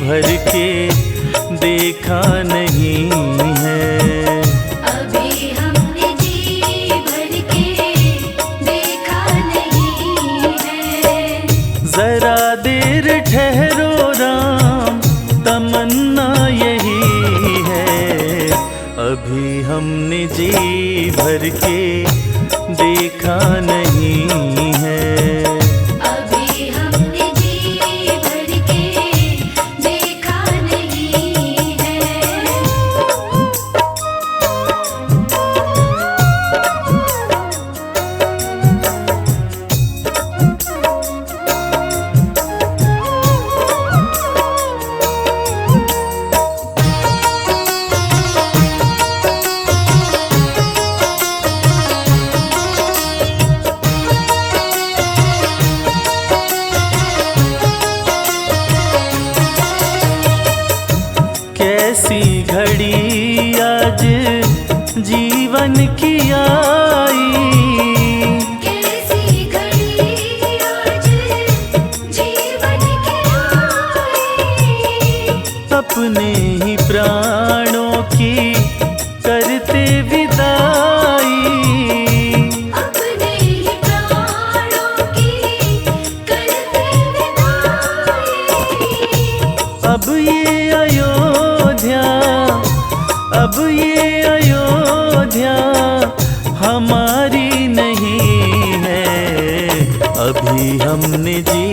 भर के देखा नहीं है। अभी हमने जी भर के देखा नहीं है। जरा देर ठहरो राम, तमन्ना यही है। अभी हमने जी भर के देखा नहीं है। अभी हमने जी भर के देखा नहीं है। कैसी घड़ी आज जीवन की आई, कैसी घड़ी आज जीवन की आई। अपने ही प्राणों की करते विदाई। अपने ही प्राणों की करते विदाई। अब ये अयोध्या, अब ये अयोध्या हमारी नहीं है। अभी हमने जी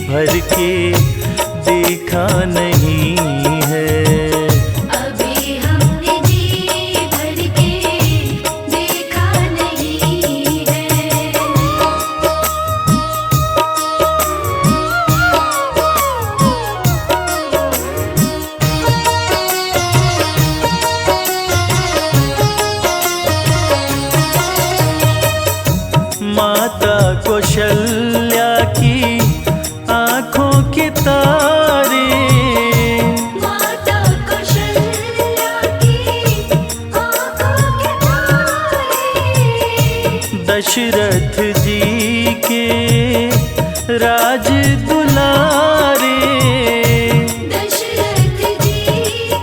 भर के देखा नहीं है। अभी हमने जी भर के देखा नहीं है। माता कौशल्या की आंखों के तारे, माता कौशल्या की आंखों के तारे। दशरथ जी के राज दुलारे। दशरथ जी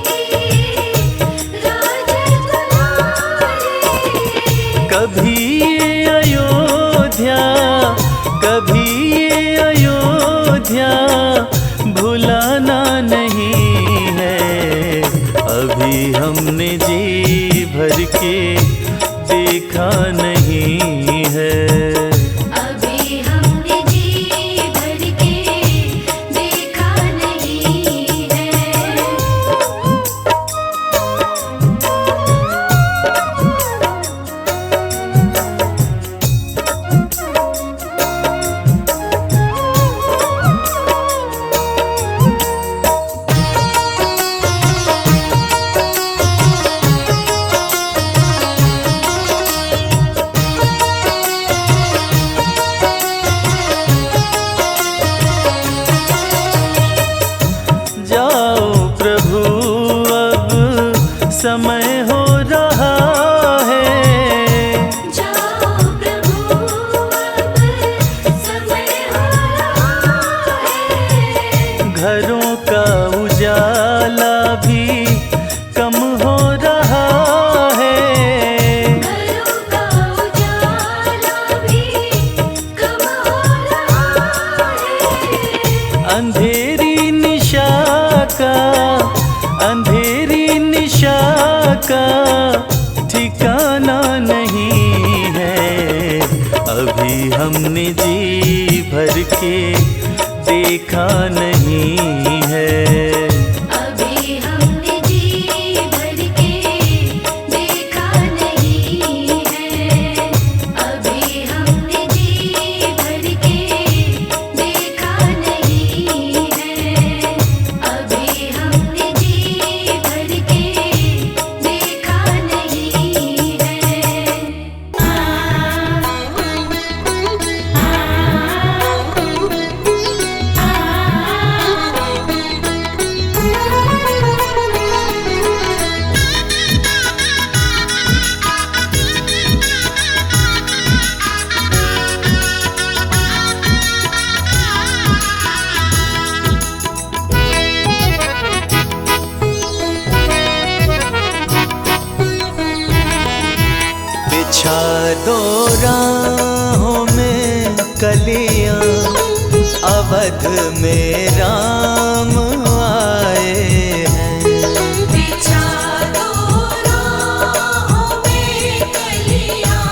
के राज दुलारे। कभी ये अयोध्या, कभी ये अयोध्या भुलाना नहीं है। अभी हमने जी भर के देखा नहीं है। अभी हमने जी भर के देखा नहीं है। जाओ प्रभु अब समय हो रहा है। जाओ प्रभु अब समय हो रहा है। घरों का उजाला भी कम हो रहा है। घरों का उजाला भी कम हो रहा है। अंधेरी निशा का, अंधेरी निशा का ठिकाना नहीं है। अभी हमने जी भर के देखा नहीं है। अभी हमने जी भर के देखा नहीं है। अभी हमने जी भर के देखा नहीं है। अभी हमने जी भर के देखा नहीं है। दो राहों में कलियां, अवध में राम आए हैं। बिछा दो राहों में कलियां,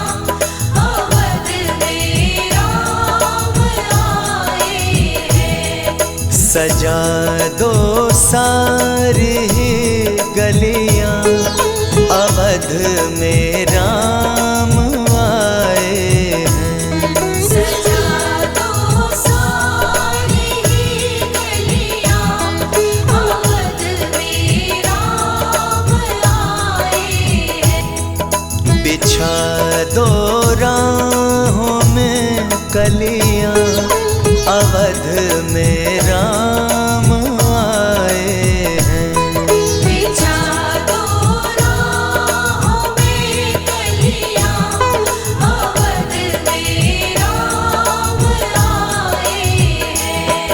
अवध में राम आए हैं। सजा दो सारी गलियां, अवध में राम आए हैं। सजा दो सारी गलियां, अवध में राम आए हैं। बिछा दो राहों में कलियां, अवध में राम आए हैं। बिछा दो राहों में कलियां, अवध में राम आए हैं।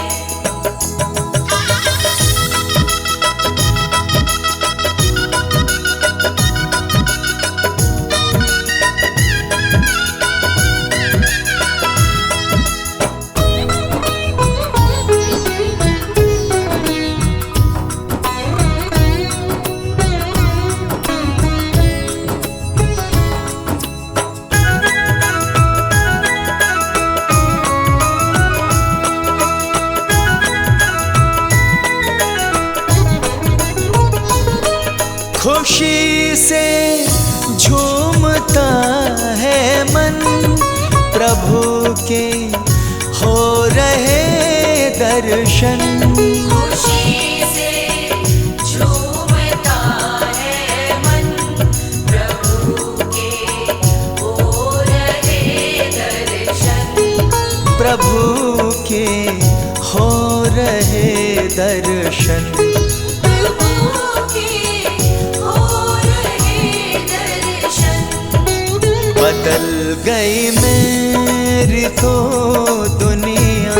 खुशी से झूमता है मन, प्रभु के हो रहे दर्शन। खुशी से झूमता है मन, प्रभु के हो रहे दर्शन। प्रभु के हो रहे दर्शन। बदल गई मेरी तो दुनिया,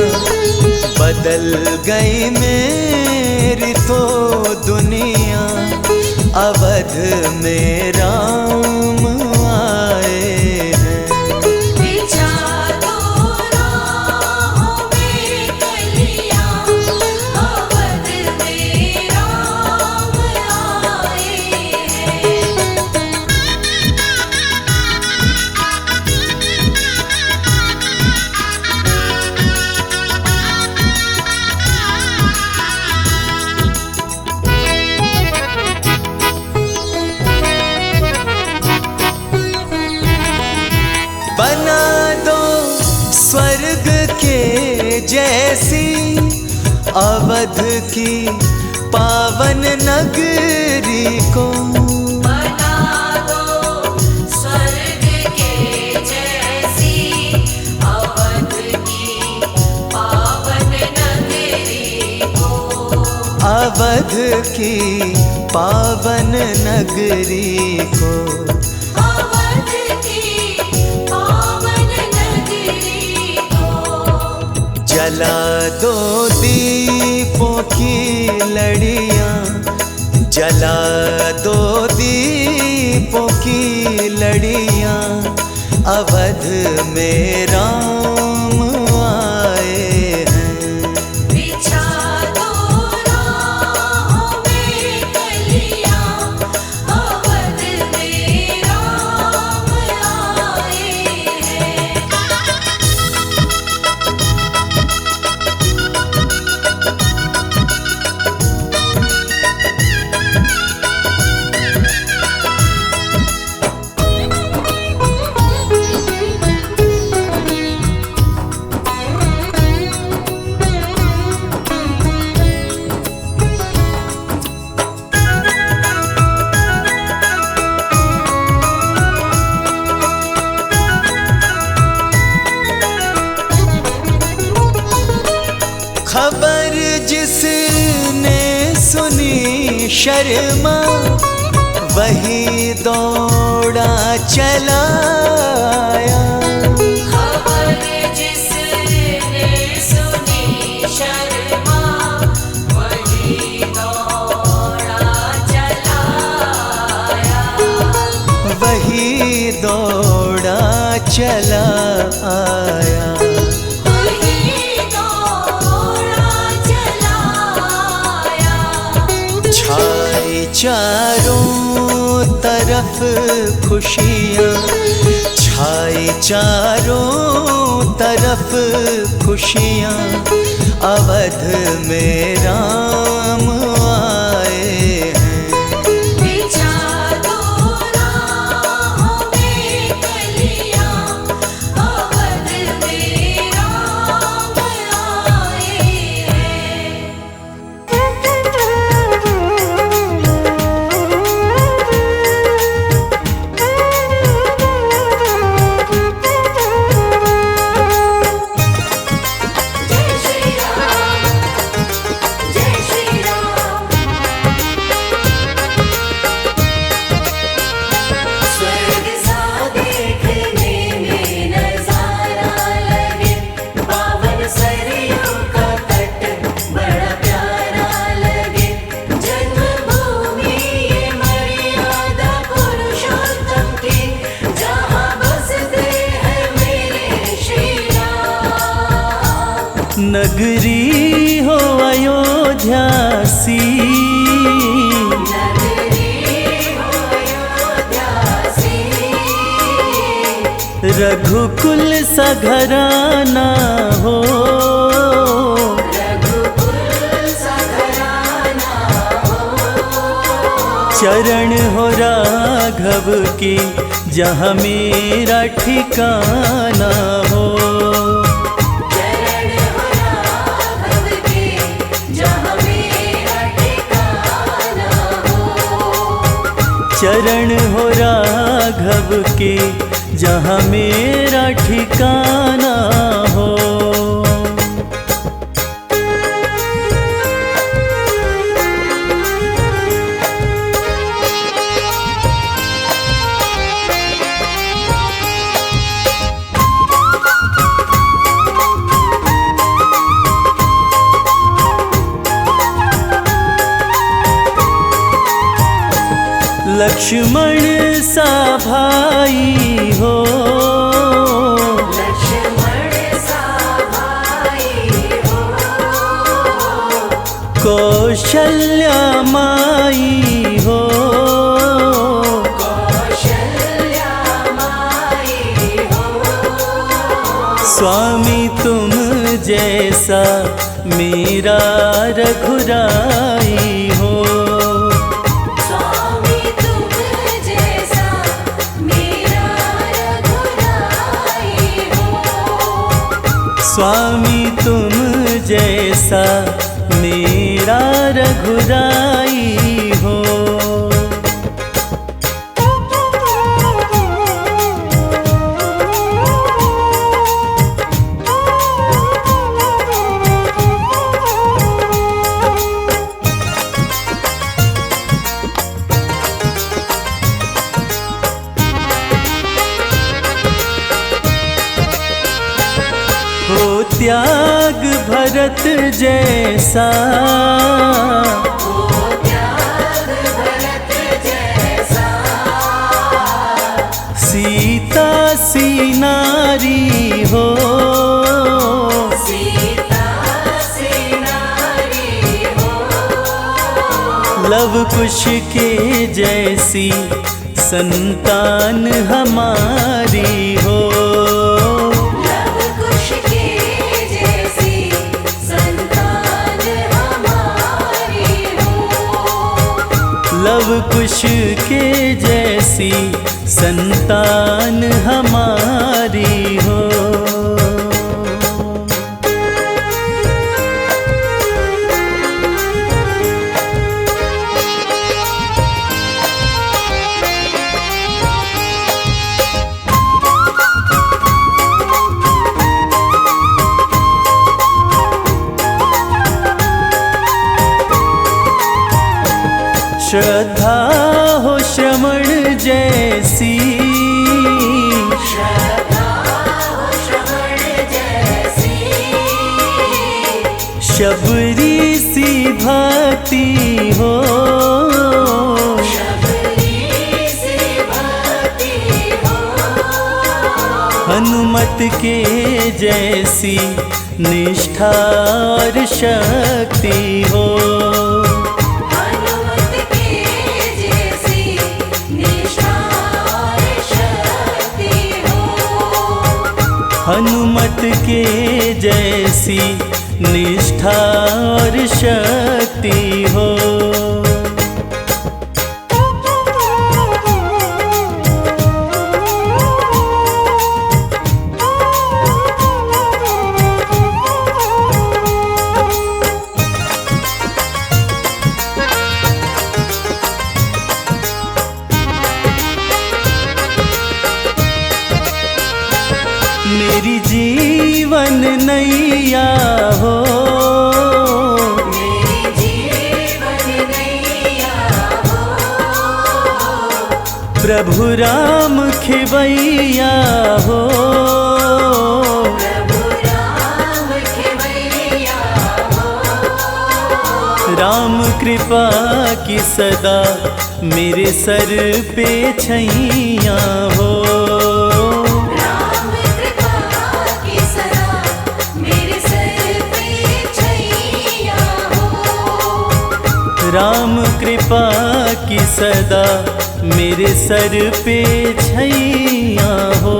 बदल गई मेरी तो दुनिया, अवध में राम आए हैं। बिछा दो राहों में कलियां, अवध में राम आए हैं। बना दो स्वर्ग के जैसी, अवध की पावन नगरी को। बना दो स्वर्ग के जैसी, अवध की पावन नगरी को। अवध की पावन नगरी को। अवध की पावन नगरी को। जला दो दीपों की लड़ियां, जला दो दीपों की लड़ियां, अवध में राम आए हैं। बिछा दो राहों में कलियां, अवध में राम आए हैं। खबर जिसने सुनी शर्मा, वही दौड़ा चला आया। खबर जिसने सुनी शर्मा, वही दौड़ा चला आया। वही दौड़ा चला आया। वही दौड़ा चला आया। छाई चारों तरफ खुशियाँ, छाई चारों तरफ खुशियाँ, अवध में राम आए हैं। बिछा दो राहों में कलियां, अवध में राम आए हैं। जय श्री राम, जय श्री राम। स्वर्ग सा देखने में नजारा लगे, पावन सरयू का तट बड़ा प्यारा लगे। जन्मभूमि ये मर्यादा पुरुषोत्तम की, जहाँ बसते हैं मेरे श्री राम। नगरी हो अयोध्या सी, नगरी हो अयोध्या सी, रघुकुल सा घराना हो। रघुकुल सा घराना हो। चरण हो राघव के जहाँ मेरा ठिकाना हो। चरण हो राघव के, जहाँ मेरा ठिकाना हो। चरण हो राघव के जहाँ मेरा ठिकाना हो। लक्ष्मण सा भाई हो, लक्ष्मण सा भाई हो। कौशल्या माई हो। कौशल्या माई हो। स्वामी तुम जैसा मेरा रघुराई हो। स्वामी तुम जैसा मेरा रघुराई हो। स्वामी तुम जैसा मेरा रघुराई हो। हो त्याग भरत जैसा, हो त्याग भरत जैसा। सीता सी नारी हो। सीता सी नारी हो। लव कुश के जैसी संतान हमारी हो। लव कुश के जैसी संतान हमारी हो। लव कुश के जैसी संतान हमारी हो। श्रद्धा हो श्रवण जैसी, श्रद्धा हो श्रवण जैसी। शबरी सी भक्ति हो। शबरी सी भक्ति हो। हनुमत के जैसी निष्ठा और शक्ति हो। हनुमत के जैसी निष्ठा और शक्ति हो। हनुमत के जैसी निष्ठा और शक्ति हो। मेरी जीवन नैया हो, मेरी जीवन नैया हो। प्रभु राम खेवैया हो। प्रभु राम खेवैया हो। राम कृपा की सदा मेरे सर पे छैया हो। राम कृपा की सदा मेरे सर पे छैया हो।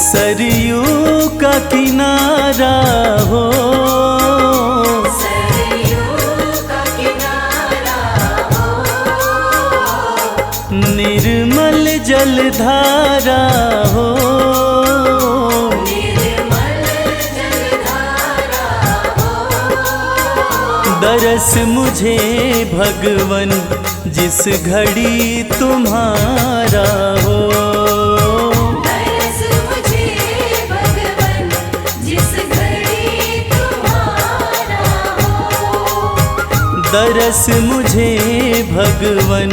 सरयू का किनारा हो, सरयू का किनारा हो। निर्मल जलधारा हो। निर्मल जलधारा हो। दरस मुझे भगवन जिस घड़ी तुम्हारा हो। दरस मुझे भगवन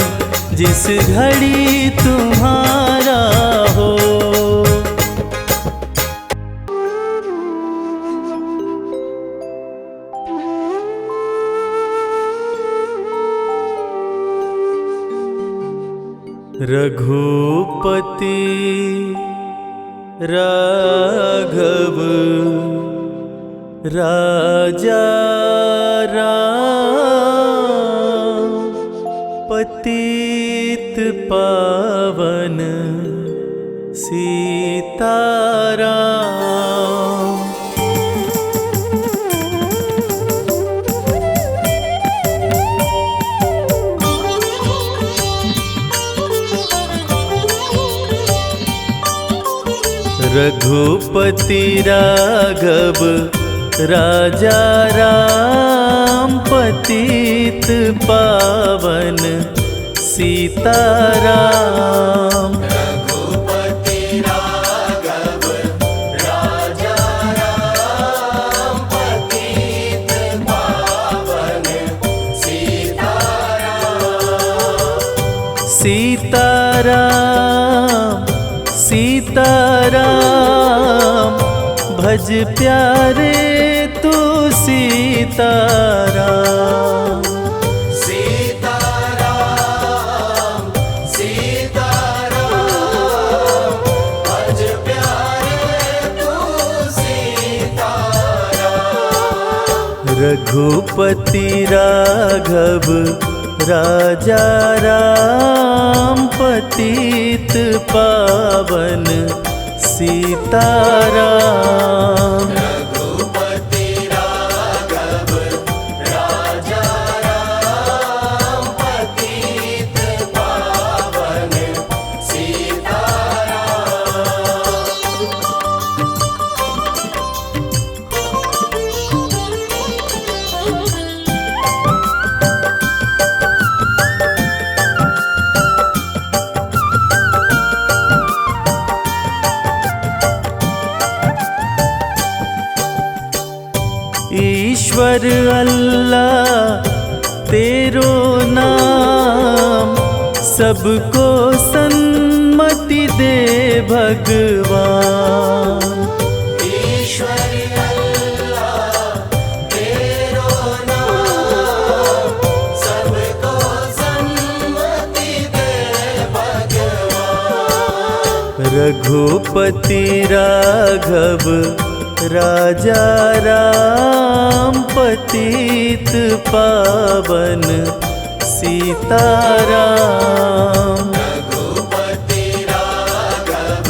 जिस घड़ी तुम्हारा हो। रघुपति राघव राजा राम, पतित पावन सीताराम। रघुपति राघव राजा राम, पतित पावन सीताराम। रघुपति राघव राजा राम, पतित पावन सीताराम। सीताराम सीताराम, भज प्यारे तू सीताराम। सीताराम सीताराम, भज प्यारे तू सीताराम। रघुपति राघव राजा राम, पतित पावन सीताराम। रघुपति राघव राजा राम, पतित पावन ईश्वर अल्लाह तेरो नाम सबको सन्मति दे भगवान। ईश्वर अल्लाह तेरो नाम सबको सन्मति दे भगवान। रघुपति राघव राजा राम पतित पावन सीताराम। रघुपति राघव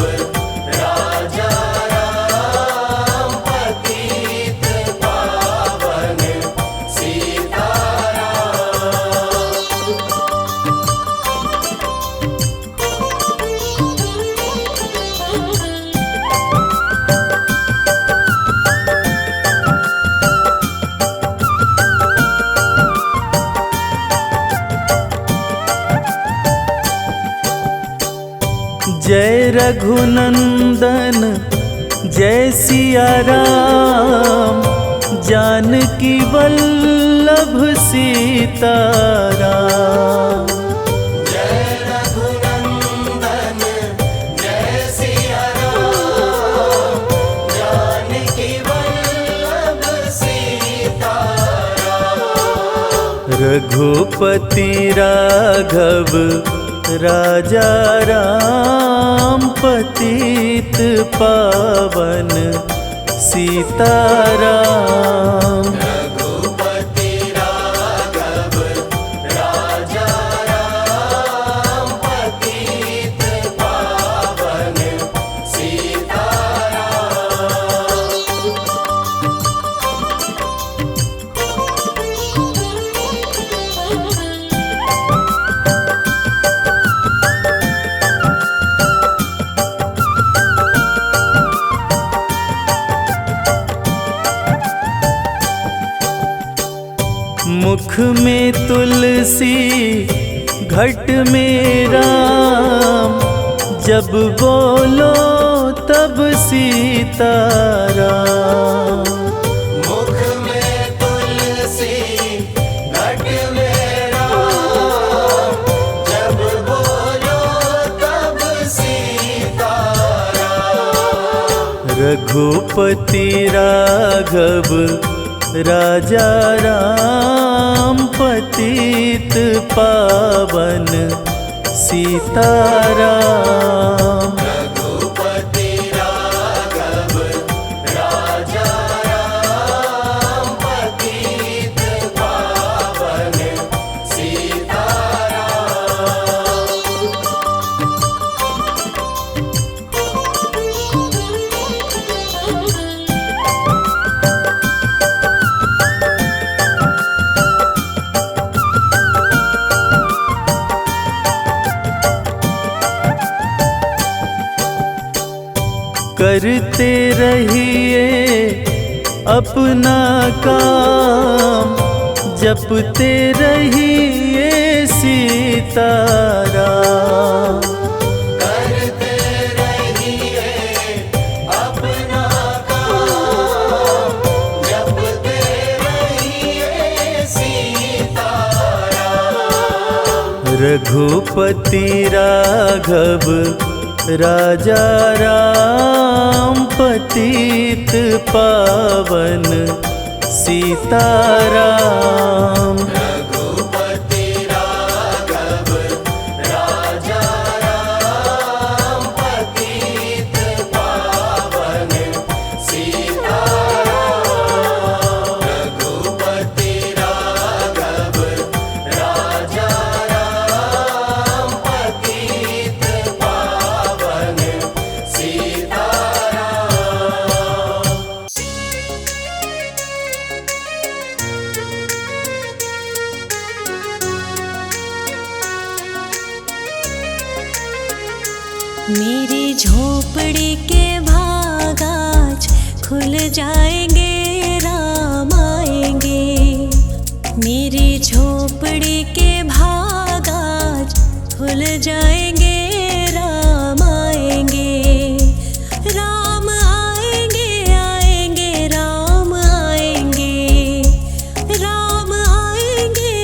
राजा राम पतित पावन सीताराम। जय रघुनंदन जय सिया राम, जानकी वल्लभ सीताराम। जय रघुनंदन जय सिया राम, जानकी वल्लभ सीताराम। रघुपति राघव राजा राम पतित पावन सीताराम। रघुपति राघव राजा राम पतित पावन सीताराम। मुख में तुलसी घट में राम, जब बोलो तब सीताराम। मुख में तुलसी घट में राम, जब बोलो तब सीताराम। रघुपति राघव राजा राम पतित पावन सीताराम। रघुपति राघव राजा राम पतित पावन सीताराम। करते रहिए अपना काम, जपते रहिए सीताराम। करते रहिए अपना काम, जपते रहिए सीताराम। रघुपति राघव राजा राम पतित पावन सीताराम। रघुपति राघव राजा राम पतित पावन सीताराम। रघुपति राघव राजा राम पतित पावन सीताराम। मेरी झोपड़ी के भाग आज खुल जाएंगे, राम आएंगे। मेरी झोपड़ी के भाग आज खुल जाएंगे, राम आएंगे। राम आएंगे आएंगे राम आएंगे, राम आएंगे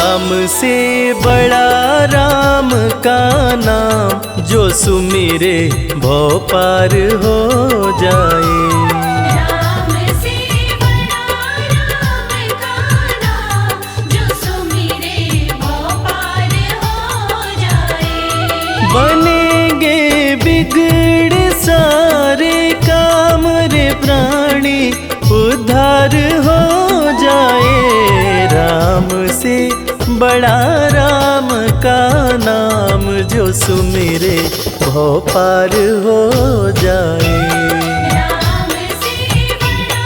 राम से बड़ा राम का नाम, जो सुमिरे भव पार हो जाए। राम से बड़ा राम का नाम, जो सुमिरे भव पार हो जाए। बनेंगे बिगड़े सारे काम रे प्राणी, उद्धार हो जाए। राम से बड़ा राम का नाम, जो सुमिरे भव पार हो जाए। राम से बड़ा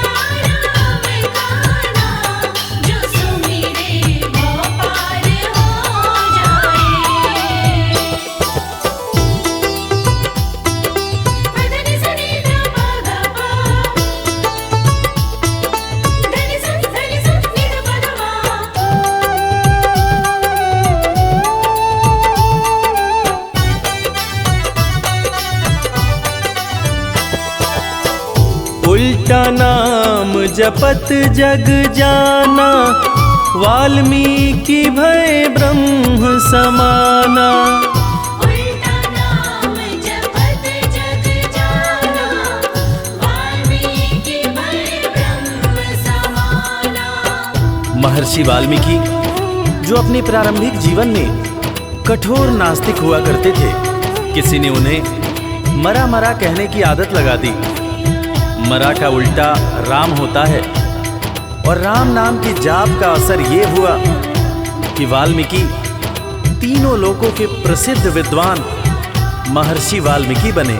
राम का नाम, जो सुमिरे भव पार हो जाए। धनि सनि ध प ग प, धनि स नि ध प ध म। उल्टा नाम जपत जग जाना, वाल्मीकि भय ब्रह्म समाना। उल्टा नाम जपत जग जाना, वाल्मीकि भय ब्रह्म समाना। महर्षि वाल्मीकि जो अपने प्रारंभिक जीवन में कठोर नास्तिक हुआ करते थे, किसी ने उन्हें मरा मरा कहने की आदत लगा दी। मरा का उल्टा राम होता है, और राम नाम की जाप का असर ये हुआ कि वाल्मीकि तीनों लोकों के प्रसिद्ध विद्वान महर्षि वाल्मीकि बने।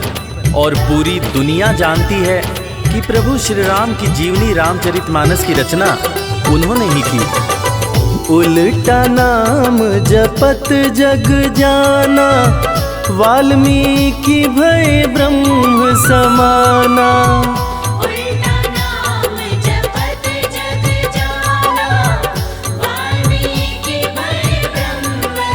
और पूरी दुनिया जानती है कि प्रभु श्री राम की जीवनी रामचरितमानस की रचना उन्होंने ही की। उल्टा नाम जपत जग जाना, वाल्मीकि भय ब्रह्म समाना। उल्टा नाम जपत जग जाना, वाल्मीकि भय ब्रह्म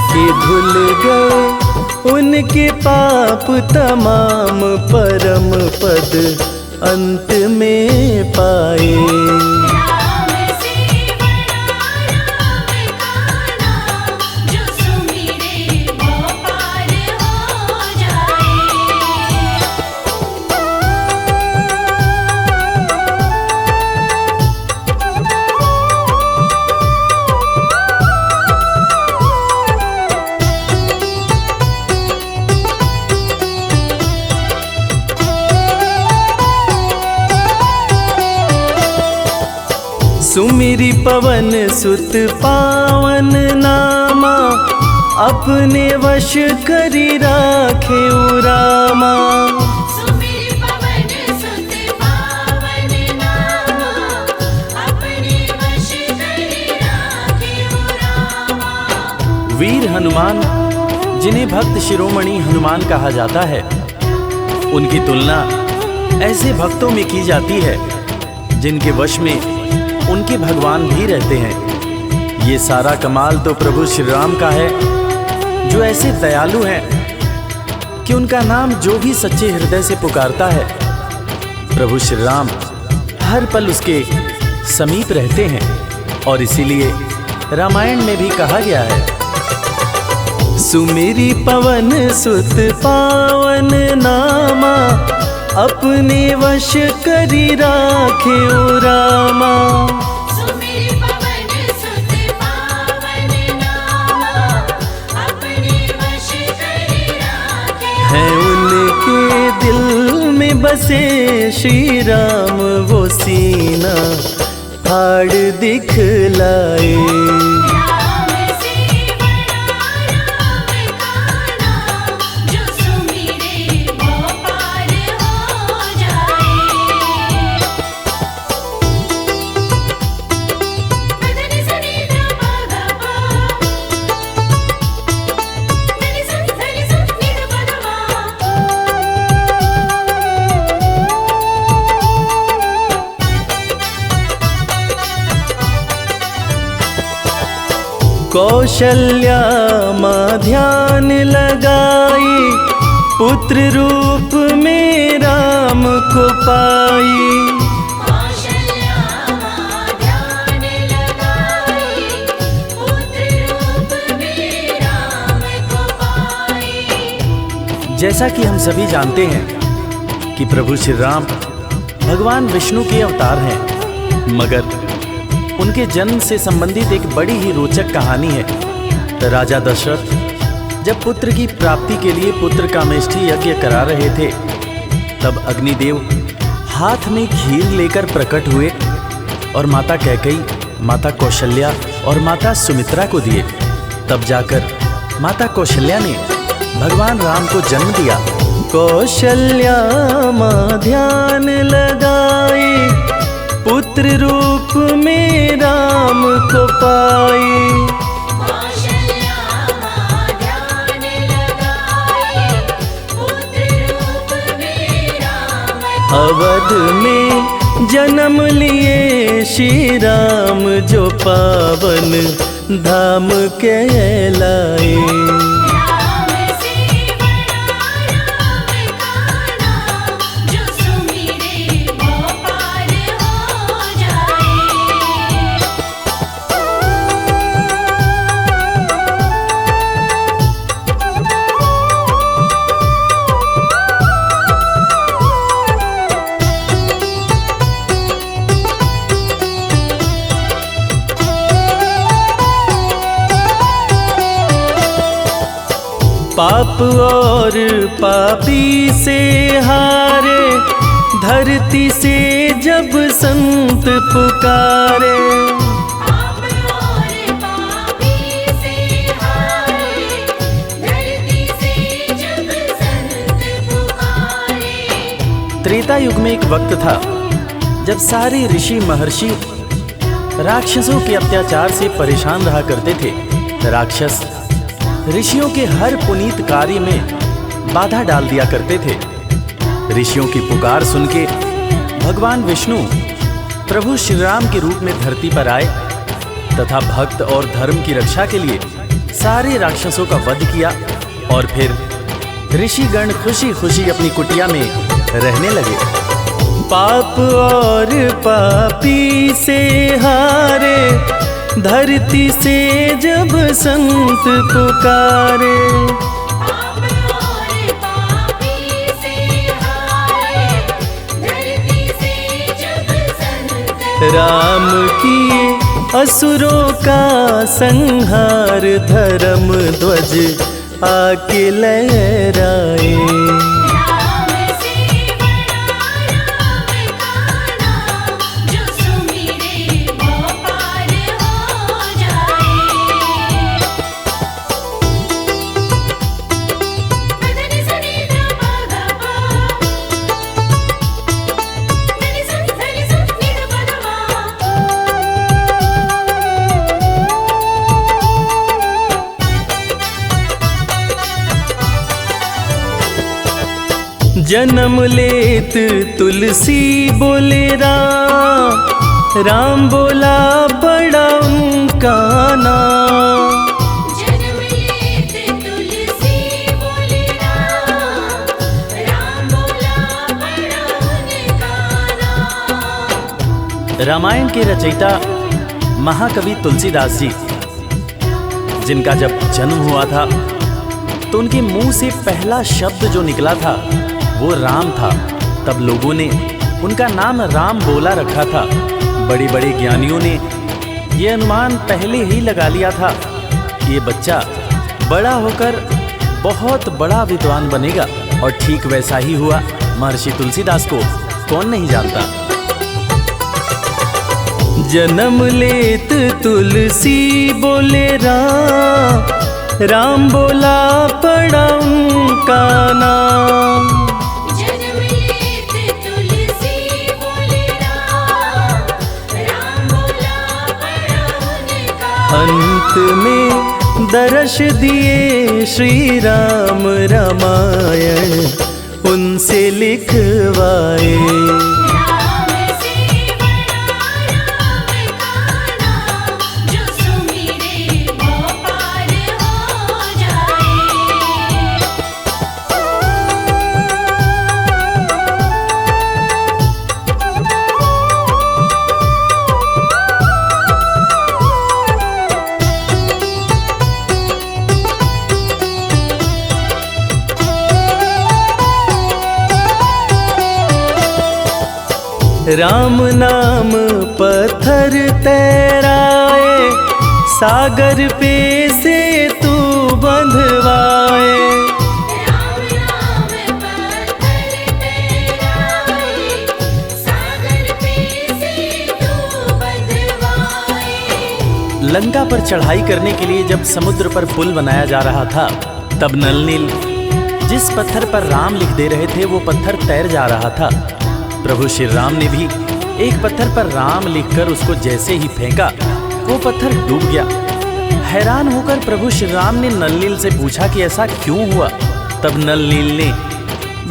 कि धुल गए उनके पाप तमाम, परम पद अंत में पाए। राम से बड़ा राम का नाम, जो सुमिरे भव पार हो जाए। सुमिरी पवन सुत पावन नामा, अपने वश करी राखे रामा। सुमिर पवन सुत पावन नामा, अपने वश करि राखे रामा। वीर हनुमान, जिन्हें भक्त शिरोमणि हनुमान कहा जाता है, उनकी तुलना ऐसे भक्तों में की जाती है जिनके वश में उनके भगवान भी रहते हैं। ये सारा कमाल तो प्रभु श्री राम का है, जो ऐसे दयालु हैं कि उनका नाम जो भी सच्चे हृदय से पुकारता है, प्रभु श्री राम हर पल उसके समीप रहते हैं। और इसीलिए रामायण में भी कहा गया है, सुमिरी पवन सुत पावन नामा, अपने वश करी राखे रामा। सुमिर पवन सुत पावन नामा, अपने वश करि राखे। है उनके दिल में बसे श्री राम, वो सीना फाड़ दिखलाए। राम से बड़ा राम का नाम, जो सुमिरे भव पार हो जाए। धनि सनि ध प ग प, धनि स नि ध प ध म। कौशल्या माँ ध्यान लगाई, पुत्र रूप में राम को पाई। कौशल्या माँ ध्यान लगाई, पुत्र जैसा कि हम सभी जानते हैं कि प्रभु श्री राम भगवान विष्णु के अवतार हैं, मगर उनके जन्म से संबंधित एक बड़ी ही रोचक कहानी है। राजा दशरथ जब पुत्र की प्राप्ति के लिए पुत्र कामेष्ठी यज्ञ करा रहे थे, तब अग्निदेव हाथ में खीर लेकर प्रकट हुए और माता कैकेयी, माता कौशल्या और माता सुमित्रा को दिए। तब जाकर माता कौशल्या ने भगवान राम को जन्म दिया। कौशल्या माँ ध्यान लगाए, पुत्र रूप में राम को पाए। कौशल्या माँ ध्यान लगाए, पुत्र रूप में राम अवध में जन्म लिए श्री राम, जो पावन धाम कहलाए। राम से बड़ा राम का नाम, जो सुमिरे वो पार हो जाए। पाप और पापी से हारे, धरती से जब संत पुकारे। पाप और पापी से हारे, धरती से जब संत पुकारे। त्रेता युग में एक वक्त था जब सारे ऋषि महर्षि राक्षसों के अत्याचार से परेशान रहा करते थे। राक्षस ऋषियों के हर पुनीत कार्य में बाधा डाल दिया करते थे। ऋषियों की पुकार सुन के भगवान विष्णु प्रभु श्री राम के रूप में धरती पर आए तथा भक्त और धर्म की रक्षा के लिए सारे राक्षसों का वध किया और फिर ऋषिगण खुशी खुशी अपनी कुटिया में रहने लगे। पाप और पापी से हारे, धरती से जब संत पुकारे। पाप और पापी से हारे, धरती से जब संत राम किए असुरों का संहार, धर्म ध्वज आके लहराए। राम से बड़ा राम का नाम, जो सुमिरे वो पार हो जाए। मदनि सनि ध प ग प, मदनि सनि नि ध प ग जन्म लेत तुलसी बोले राम, राम बोला बड़ा उनका नाम। जन्म लेत तुलसी बोले राम, राम बोला बड़ा उनका नाम। रामायण के रचयिता महाकवि तुलसीदास जी, जिनका जब जन्म हुआ था तो उनके मुंह से पहला शब्द जो निकला था वो राम था। तब लोगों ने उनका नाम राम बोला रखा था। बड़े बड़े ज्ञानियों ने ये अनुमान पहले ही लगा लिया था कि ये बच्चा बड़ा होकर बहुत बड़ा विद्वान बनेगा, और ठीक वैसा ही हुआ। महर्षि तुलसीदास को कौन नहीं जानता। जन्म लेत तुलसी बोले राम, राम बोला पड़ा उनका नाम। जन्म लेत तुलसी बोले राम, राम बोला बड़ा उनका। अंत में दर्श दिए श्री राम, रामायण उनसे लिखवाए। राम से बड़ा राम का नाम, जो सुमिरे वो पार हो जाए। राम नाम पत्थर तैराए, सागर पे से तू बंधवाए। राम नाम पत्थर तैराए, सागर पे से तू बंधवाए। लंका पर चढ़ाई करने के लिए जब समुद्र पर पुल बनाया जा रहा था, तब नल नील जिस पत्थर पर राम लिख दे रहे थे वो पत्थर तैर जा रहा था। प्रभु श्री राम ने भी एक पत्थर पर राम लिखकर उसको जैसे ही फेंका, वो पत्थर डूब गया। हैरान होकर प्रभु श्री राम ने नल नील से पूछा कि ऐसा क्यों हुआ। तब नल नील ने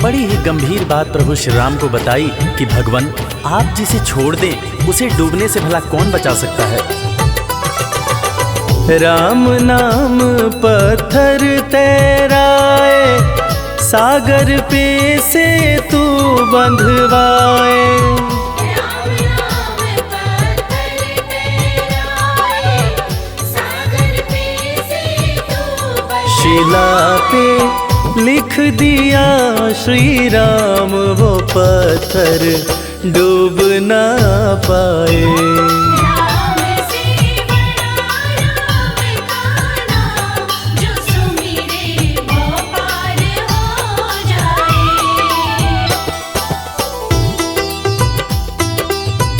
बड़ी ही गंभीर बात प्रभु श्री राम को बताई कि भगवान, आप जिसे छोड़ दें उसे डूबने से भला कौन बचा सकता है। राम नाम पत्थर तैराए, सागर पे से तू बंधवाए। राम नाम पत्थर तैराए, सागर पे से तू बंधवाए। शिला पे लिख दिया श्री राम, वो पत्थर डूब ना पाए। राम से बड़ा राम का नाम, जो सुमिरे वो पार हो जाए।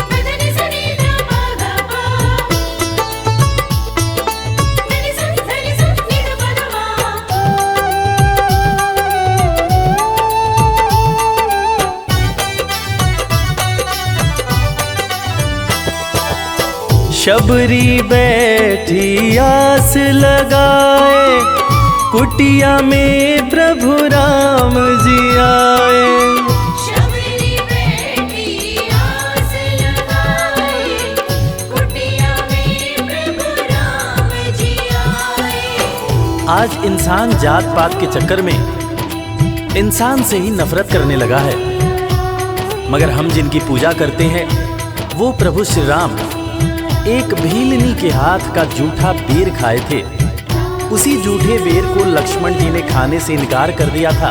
मदनि सनि ध प ग प, मदनि सनि धनि स नि ध प ध म। शबरी बैठी आस लगाए, कुटिया में प्रभु राम जी आए। शबरी बैठी आस लगाए, कुटिया में प्रभु राम जी आए। आज इंसान जात पात के चक्कर में इंसान से ही नफरत करने लगा है, मगर हम जिनकी पूजा करते हैं वो प्रभु श्री राम एक भीलनी के हाथ का जूठा बेर खाए थे। उसी जूठे बेर को लक्ष्मण जी ने खाने से इनकार कर दिया था।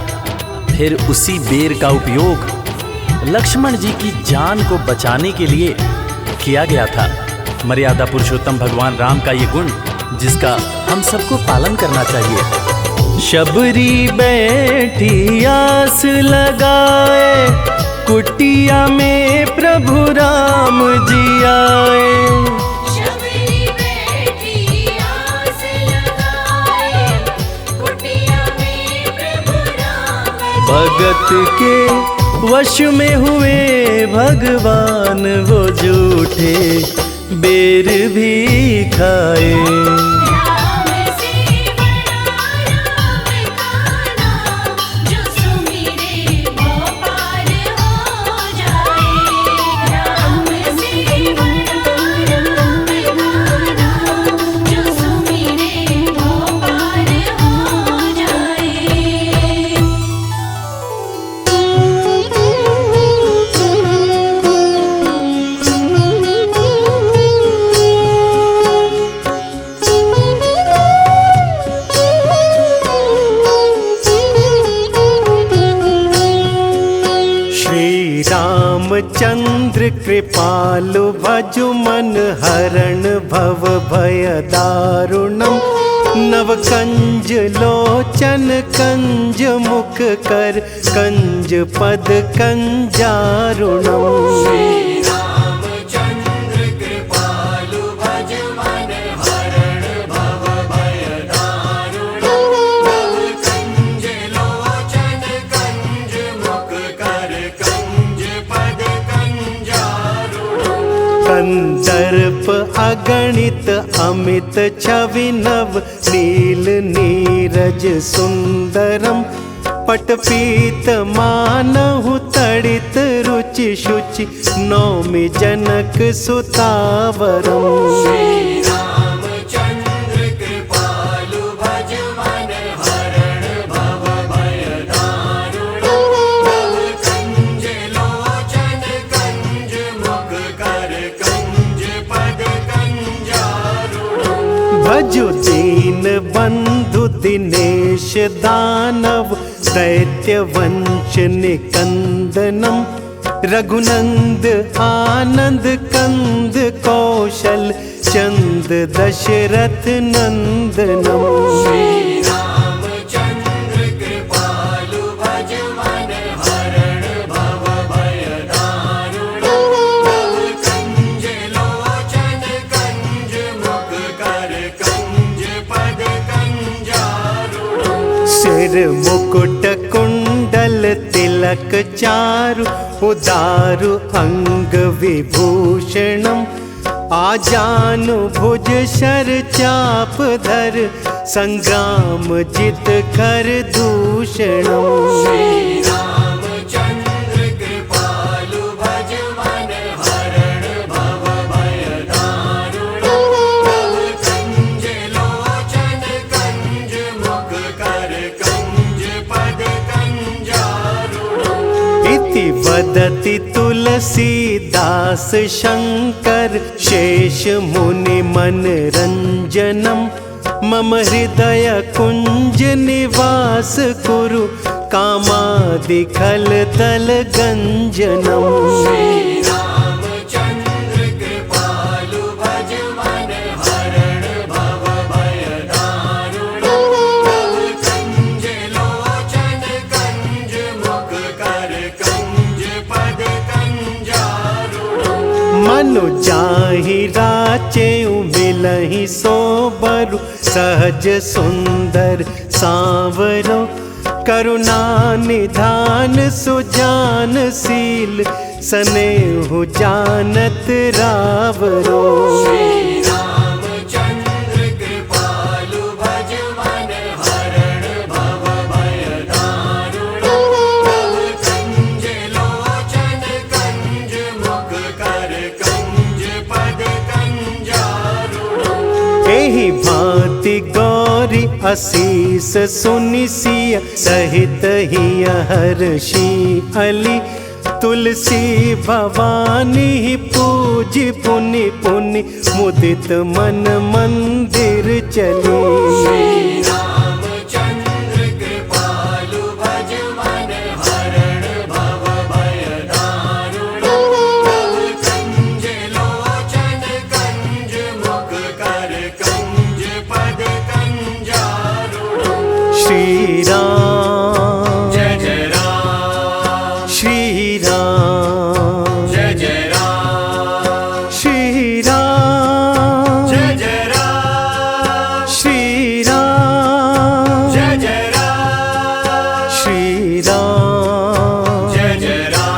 फिर उसी बेर का उपयोग लक्ष्मण जी की जान को बचाने के लिए किया गया था। मर्यादा पुरुषोत्तम भगवान राम का ये गुण जिसका हम सबको पालन करना चाहिए। शबरी बैठी आस लगाए, कुटिया में प्रभु राम जी आए। शबरी बैठी आस लगाए, कुटिया में प्रभु राम जी भगत के वश में हुए भगवान, वो झूठे बेर भी खाए। राम से बड़ा राम का नाम, जो सुमिरे वो पार हो जाए। राम से बड़ा राम का नाम, जो सुमिरे वो पार हो जाए। श्री रामचंद्र कृपालु भजु मन हरण भव भय दारुणम। नव कंज लोचन कंज मुख कर कंज पद कंजारुणम। कंदर्प अगणित अमित छवि नव नील नीरज सुंदरम। पटपीत मानहु तड़ित रुचि शुचि नौमि जनक सुतावरम। भजु दीन बंधु दिनेश दानव दैत्य वंश निकंदनम। रघुनंद आनंद कंद कौशल चंद दशरथ नंदनम। रामचंद्र कृपालु भज मन हरण भव भय दारुण कंज लोचन कंज मुख कर कंज पद कंजारुण। सिर मुकुट कुंडल तिलक चारु उदारु अंग विभूषणम। आजानु भुज शर चाप धर संग्राम जित कर दूषणम। रामचंद्र कृपालु भज मन हरण भव भय दारुण कंज लोचन कंज मुख कर कंज पद कंजारुण। इति वदति तुलसीदास शंकर शेष मुनि मनरंजनम। मम हृदय कुंज निवास कुरु कामादि खल तल गंजनम। रामचंद्र कृपालु भज मन हरण भव भय दारुण कंज लोचन कंज मुख कर कंज पद कंजारुण। मनु जाहि राचेउ मिलहि सोबरु सहज सुंदर सांवरो। करुणा निधान सुजान शील सनेहु जानत रावरो। रामचंद्र कृपालु भज मन हरण भव भय दारुण कंज लोचन कंज मुख कर कंज पद कंजारुण। एहि भांति गौरी असीस सुनि सिय सहित हिय हर्षि अली। तुलसी भवानी पूजि पुनि पुनि मुदित मन मंदिर चली। रामचंद्र कृपालु भज मन हरण भव भय दारुण कंज लोचन कंज मुख कर कंज पद कंजारुण। श्री राम जय जय राम श्री राम जय जय राम श्री राम जय जय राम श्री राम जय जय राम श्री राम जय जय राम।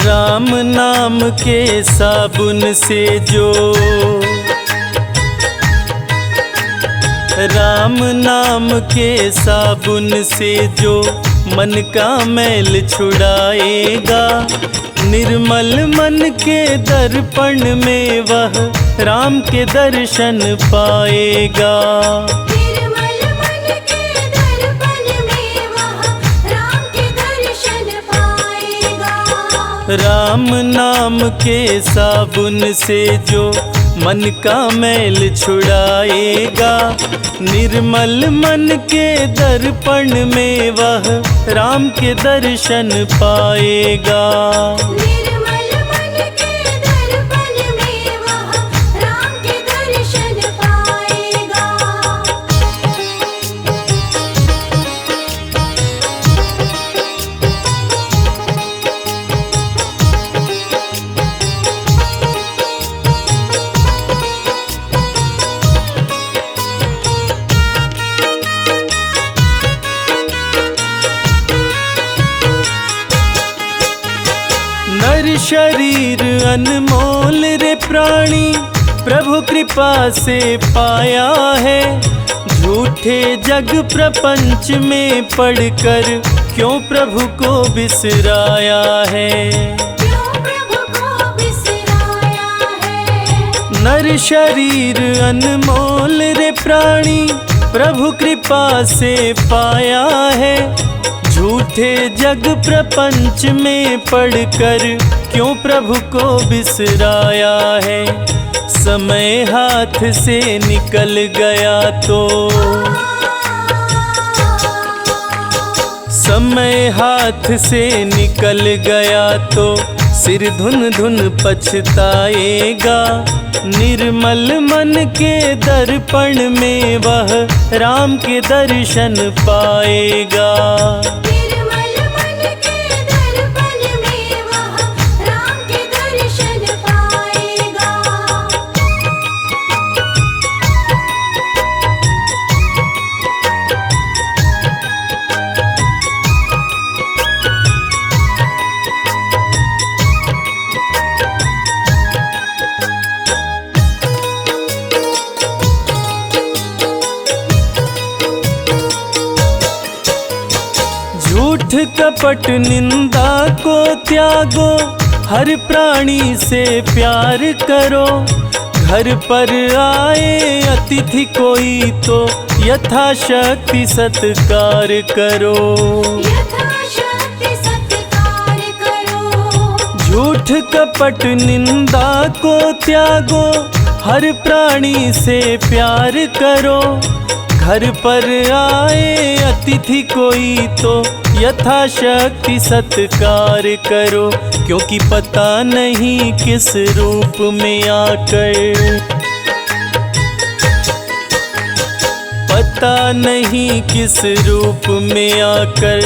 राम नाम के साबुन से जो राम नाम के साबुन से जो मन का मैल छुड़ाएगा। निर्मल मन के दर्पण में वह राम के दर्शन पाएगा। निर्मल मन के दर्पण में वह राम के दर्शन पाएगा। राम नाम के साबुन से जो मन का मैल छुड़ाएगा। निर्मल मन के दर्पण में वह राम के दर्शन पाएगा। निर्मल मन के दर्पण में वह राम के दर्शन पाएगा। नर शरीर अनमोल रे प्राणी प्रभु कृपा से पाया है। झूठे जग प्रपंच में पढ़कर क्यों प्रभु को बिसराया है। क्यों प्रभु को बिसराया है। नर शरीर अनमोल रे प्राणी प्रभु कृपा से पाया है। झूठे जग प्रपंच में पढ़कर क्यों प्रभु को बिसराया है। समय हाथ से निकल गया तो समय हाथ से निकल गया तो सिर धुन धुन पछताएगा। निर्मल मन के दर्पण में वह राम के दर्शन पाएगा। निर्मल मन के दर्पण में वह राम के दर्शन पाएगा। झूठ कपट निंदा को त्यागो, हर प्राणी से प्यार करो। घर पर आए अतिथि कोई तो यथाशक्ति सत्कार करो। यथाशक्ति सत्कार करो। झूठ कपट निंदा को त्यागो, हर प्राणी से प्यार करो। घर पर आए अतिथि कोई तो यथाशक्ति सत्कार करो। क्योंकि पता नहीं किस रूप में आकर, पता नहीं किस रूप में आकर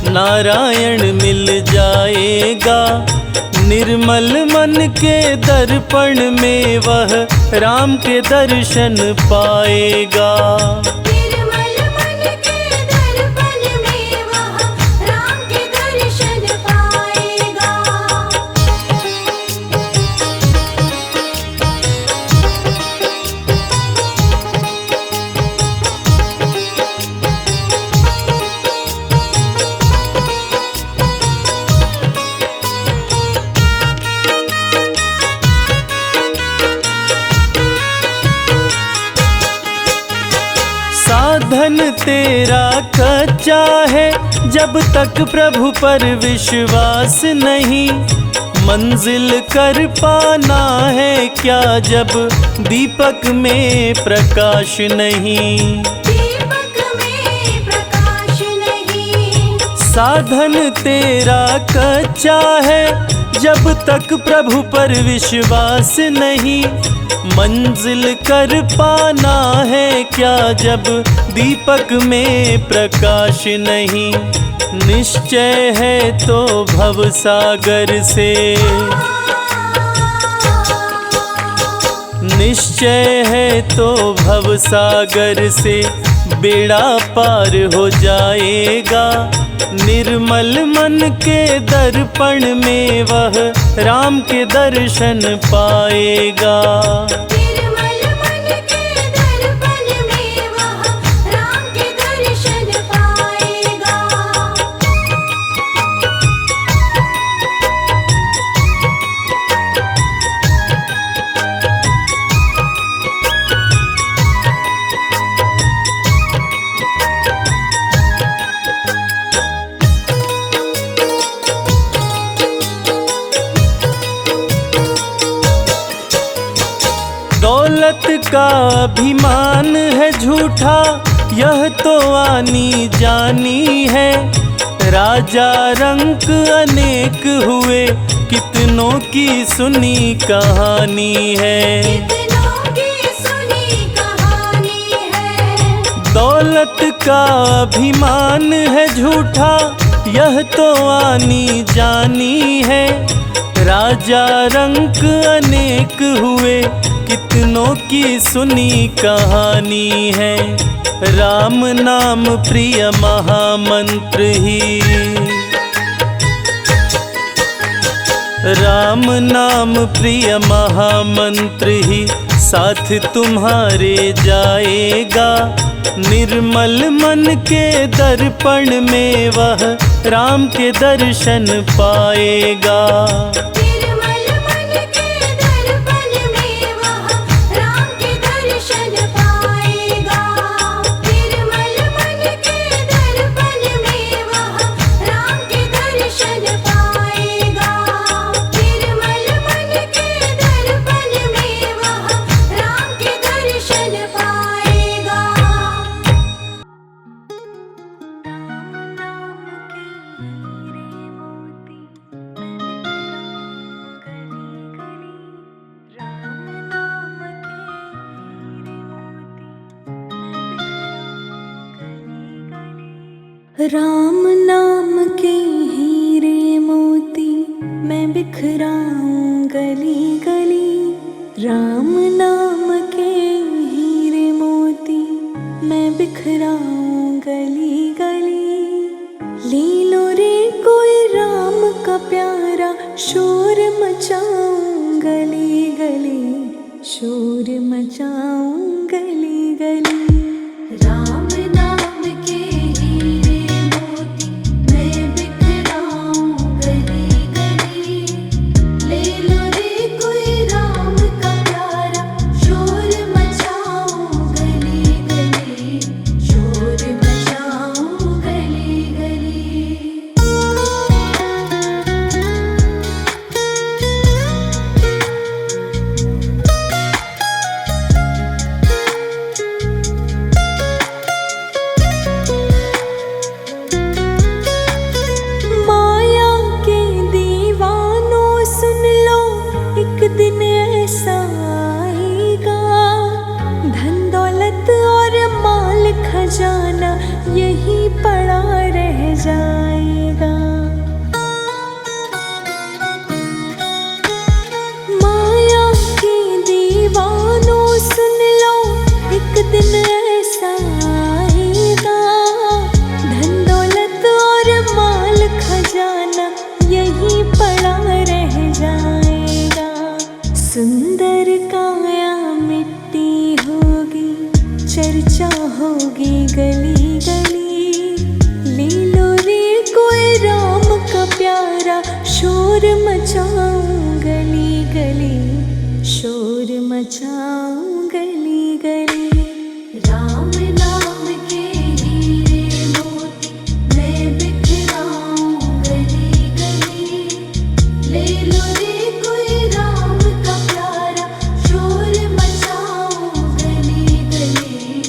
नारायण मिल जाएगा। निर्मल मन के दर्पण में वह राम के दर्शन पाएगा। निर्मल मन के दर्पण में वह राम के दर्शन पाएगा। साधन तेरा कच्चा है, जब तक प्रभु पर विश्वास नहीं। मंजिल कर पाना है क्या जब दीपक में प्रकाश नहीं। दीपक में प्रकाश नहीं। साधन तेरा कच्चा है, जब तक प्रभु पर विश्वास नहीं। मंजिल कर पाना है क्या जब दीपक में प्रकाश नहीं। निश्चय है तो भव सागर से, निश्चय है तो भव सागर से बेड़ा पार हो जाएगा। निर्मल मन के दर्पण में वह राम के दर्शन पाएगा। निर्मल मन के दर्पण में वह राम के दर्शन पाएगा। दौलत का अभिमान है झूठा, यह तो आनी जानी है। राजा रंक अनेक हुए, कितनों की सुनी कहानी है। कितनों की सुनी कहानी है। दौलत का अभिमान है झूठा, यह तो आनी जानी है। राजा रंक अनेक हुए, कितनों की सुनी कहानी है। राम नाम प्रिय महामंत्र ही, राम नाम प्रिय महामंत्र ही साथ तुम्हारे जाएगा। निर्मल मन के दर्पण में वह राम के दर्शन पाएगा। निर्मल मन के दर्पण में वह राम के दर्शन पाएगा। निर्मल मन के दर्पण में वह राम के दर्शन पाएगा। निर्मल मन के दर्पण में वह राम के दर्शन पाएगा। राम नाम के हीरे मोती मैं बिखराऊं गली गली। राम नाम के हीरे मोती मैं बिखराऊं गली गली। ले लो रे कोई राम का प्यारा शोर मचाऊं गली गली। शोर मचाऊं गली गली। राम नाम के हीरे मोती मैं बिखराऊं गली गली। ले लो रे कोई राम का प्यारा शोर मचाऊं गली गली। शोर मचाऊं गली गली। माया के दीवानों सुन लो एक दिन ऐसा आएगा। धन दौलत और माल खजाना यही पड़ा रह जाएगा। माया के दीवानों सुन लो एक दिन ऐसा आएगा। धन दौलत और माल खजाना यही पड़ा रह जाएगा। सुंदर काया मिट्टी होगी चर्चा होगी गली गली। ले लो रे कोई राम का प्यारा शोर मचाऊं गली गली। शोर मचाऊं गली गली। राम नाम के हीरे मोती मैं बिखराऊं गली गली। ले लो रे कोई राम का प्यारा शोर मचाऊं गली गली।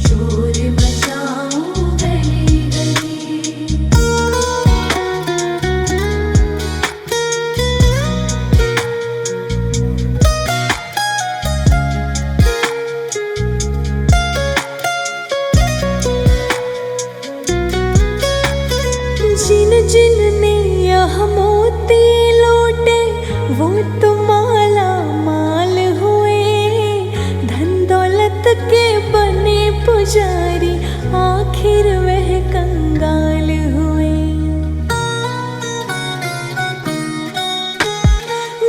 शोर मचाऊं गली गली। जिन जिन ने यह मोती लूटे वो तो माला माल हुए। धन दौलत के बने पुजारी आखिर वह कंगाल हुए।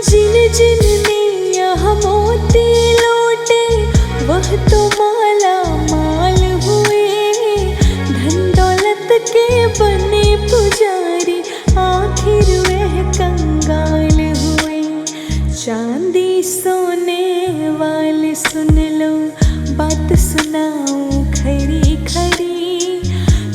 जिन जिन ने यह मोती लूटे वह तो माला माल हुए। धन दौलत के बने पुजारी आखिर वह कंगाल हुए। चांदी सोने वाले सुन लो बात सुनाऊं खरी खरी।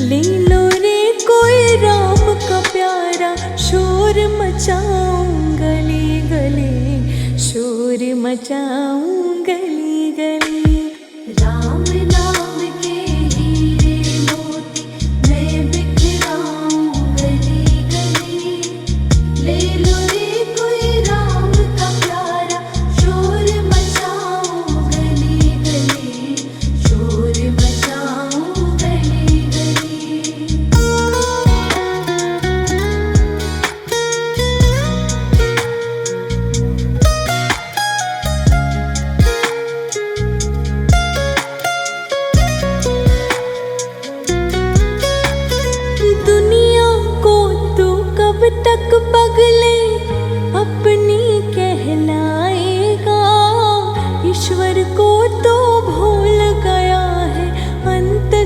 ले लो रे कोई राम का प्यारा शोर मचाऊं गली गली। शोर मचाऊं गली गली। राम नाम के हीरे मोती मैं बिखराऊं गली गली। ले लो रे कोई राम का प्यारा शोर मचाऊं गली गली। शोर मचाऊं गली गली।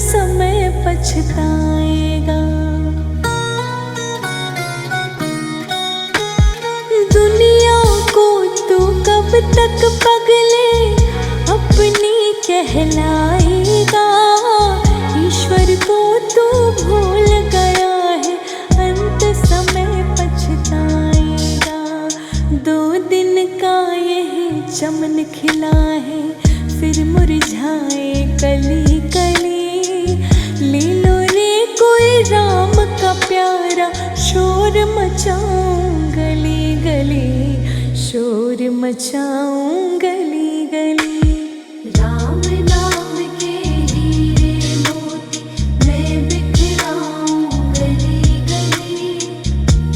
समय पछताएगा। दुनिया को तू कब तक पगले अपनी कहलाएगा। ईश्वर को तू भूल गया है, अंत समय पछताएगा। 2 दिन का यही चमन खिला है, फिर मुरझाए कली कली। ले लो रे कोई राम का प्यारा, शोर मचाऊं गली गली, शोर मचाऊं गली गली। राम नाम के हीरे मोती मैं बिखराऊं गली गली।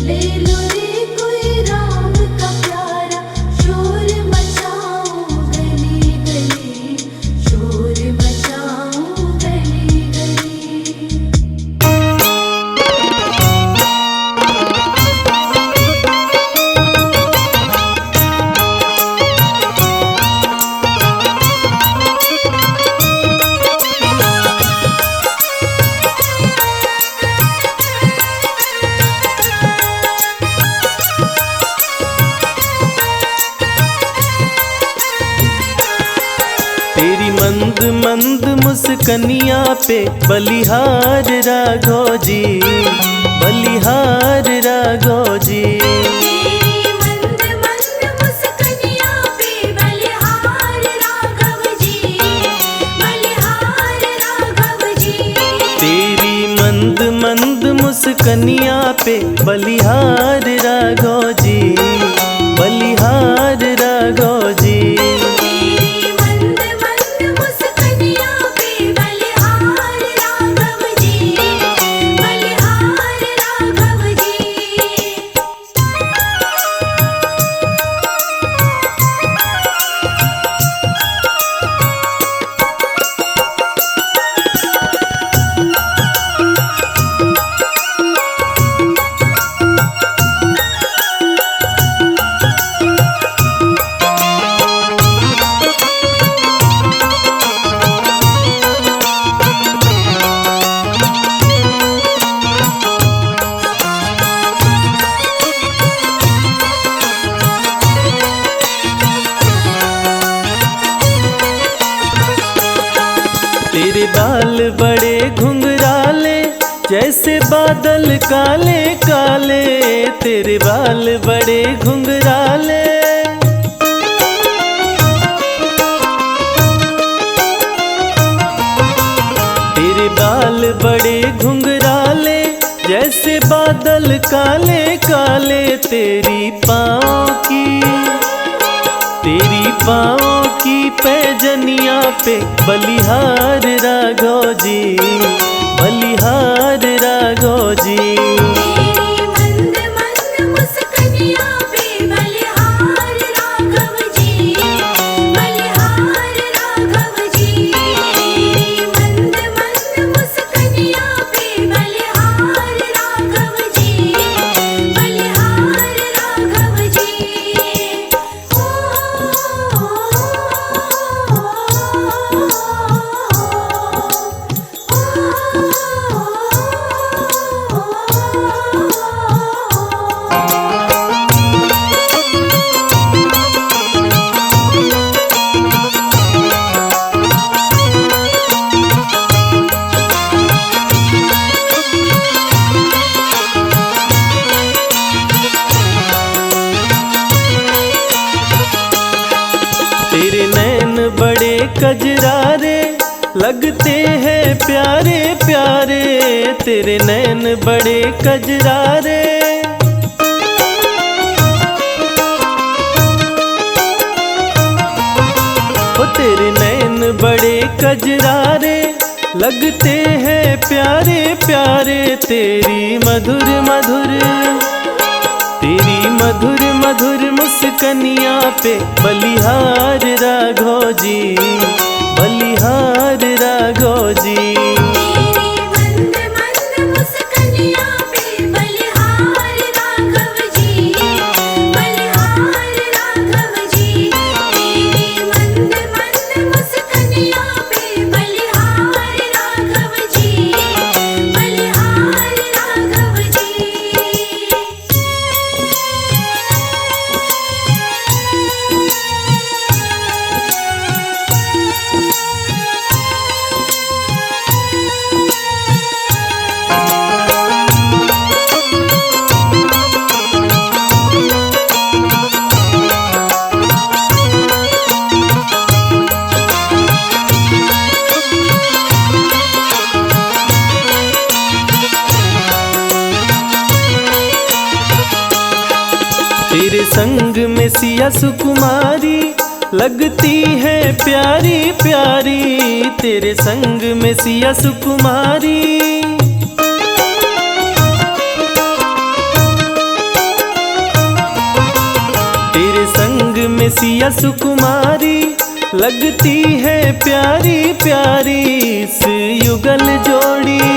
ले लो रे कोई राम का प्यारा, शोर मचाऊं गली गली, शोर मचाऊं गली गली। तेरी मंद मंद मुस्कनिया पे बलिहार राघव जी, बलिहार राघव जी। तेरी मंद मंद मुस्कनिया पे बलिहार राघव जी, बलिहार राघव जी। तेरी मंद मंद मुस्कनिया पे बलिहार राघव जी, बलिहार राघव जी। तेरी मंद मंद मुस्कनिया पे बलिहार राघव जी, बलिहार राघव जी। तेरे बाल बड़े घुंघराले जैसे बादल काले काले, तेरे बाल बड़े घुंघराले। तेरे बाल बड़े घुंघराले जैसे बादल काले काले। तेरी पाँव की पैजनिया पे बलिहार राघव जी, बलिहार राघव जी। तेरी मंद मंद मुस्कनिया पे बलिहार राघव जी, बलिहार राघव जी। तेरी मंद मंद मुस्कनिया पे बलिहार राघव जी, बलिहार राघव जी। तेरे नैन बड़े कजरारे लगते हैं प्यारे प्यारे। तेरे नैन बड़े कजरारे। ओ तेरे नैन बड़े कजरारे लगते हैं प्यारे प्यारे। तेरी मधुर मधुर मुस्कनिया पे बलिहार राघव जी, बलिहार राघव जी। तेरी मंद मंद मुस्कनिया पे बलिहार राघव जी, बलिहार राघव जी। तेरी मंद मंद मुस्कनिया पे बलिहार राघव संग में सिया सुकुमारी लगती है प्यारी प्यारी, तेरे संग में सिया सुकुमारी। तेरे संग में सिया सुकुमारी लगती है प्यारी प्यारी, इस युगल जोड़ी